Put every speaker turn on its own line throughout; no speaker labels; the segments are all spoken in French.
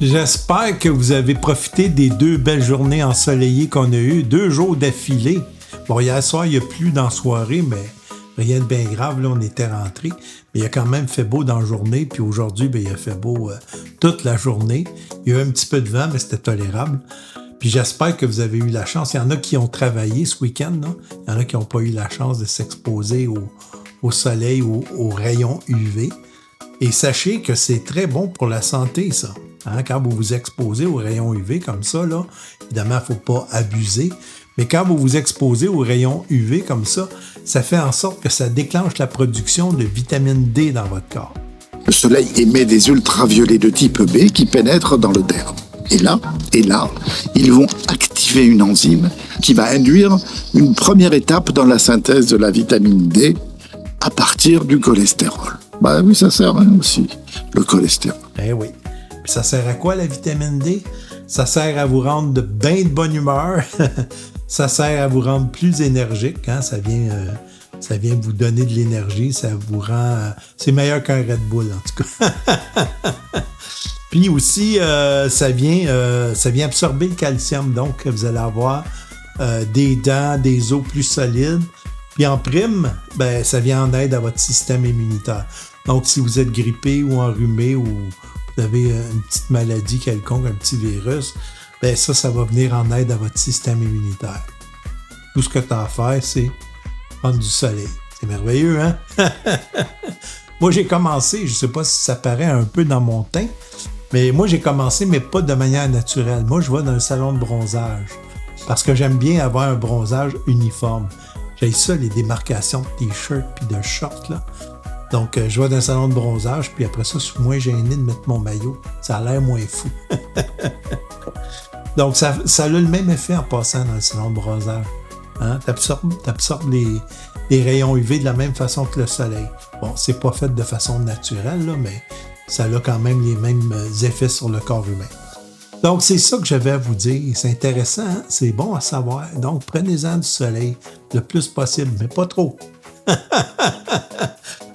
J'espère que vous avez profité des 2 belles journées ensoleillées qu'on a eues, 2 jours d'affilée. Bon, hier soir, il n'y a plu dans la soirée, mais rien de bien grave, là, on était rentrés. Mais il a quand même fait beau dans la journée, puis aujourd'hui, il a fait beau toute la journée. Il y a eu un petit peu de vent, mais c'était tolérable. Puis j'espère que vous avez eu la chance. Il y en a qui ont travaillé ce week-end, là. Il y en a qui n'ont pas eu la chance de s'exposer au soleil, aux rayons UV. Et sachez que c'est très bon pour la santé, ça. Hein, quand vous vous exposez aux rayons UV comme ça, là, évidemment, il ne faut pas abuser. Mais quand vous vous exposez aux rayons UV comme ça fait en sorte que ça déclenche la production de vitamine D dans votre corps.
Le soleil émet des ultraviolets de type B qui pénètrent dans le derme. Et là, ils vont activer une enzyme qui va induire une première étape dans la synthèse de la vitamine D à partir du cholestérol. Bah oui, ça sert aussi, le cholestérol.
Eh oui. Puis ça sert à quoi la vitamine D? Ça sert à vous rendre de bien de bonne humeur. Ça sert à vous rendre plus énergique. Hein? Ça vient vous donner de l'énergie. Ça vous rend... c'est meilleur qu'un Red Bull, en tout cas. Puis aussi, ça vient absorber le calcium. Donc, vous allez avoir des dents, des os plus solides. Puis en prime, ça vient en aide à votre système immunitaire. Donc, si vous êtes grippé ou enrhumé ou vous avez une petite maladie quelconque, un petit virus, ça va venir en aide à votre système immunitaire. Tout ce que tu as à faire, c'est prendre du soleil. C'est merveilleux, hein? Moi, j'ai commencé, je ne sais pas si ça paraît un peu dans mon teint, mais moi, j'ai commencé, mais pas de manière naturelle. Moi, je vais dans un salon de bronzage parce que j'aime bien avoir un bronzage uniforme. J'aime ça, les démarcations de t-shirts puis de shorts, là. Donc, je vais dans un salon de bronzage, puis après ça, je suis moins gêné de mettre mon maillot. Ça a l'air moins fou. Donc, ça a le même effet en passant dans le salon de bronzage. Hein? T'absorbes les rayons UV de la même façon que le soleil. Bon, c'est pas fait de façon naturelle, là, mais ça a quand même les mêmes effets sur le corps humain. Donc, c'est ça que j'avais à vous dire. C'est intéressant, hein? C'est bon à savoir. Donc, prenez-en du soleil le plus possible, mais pas trop.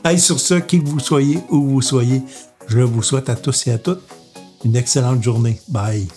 Hey, sur ce, qui que vous soyez, où vous soyez, je vous souhaite à tous et à toutes une excellente journée. Bye!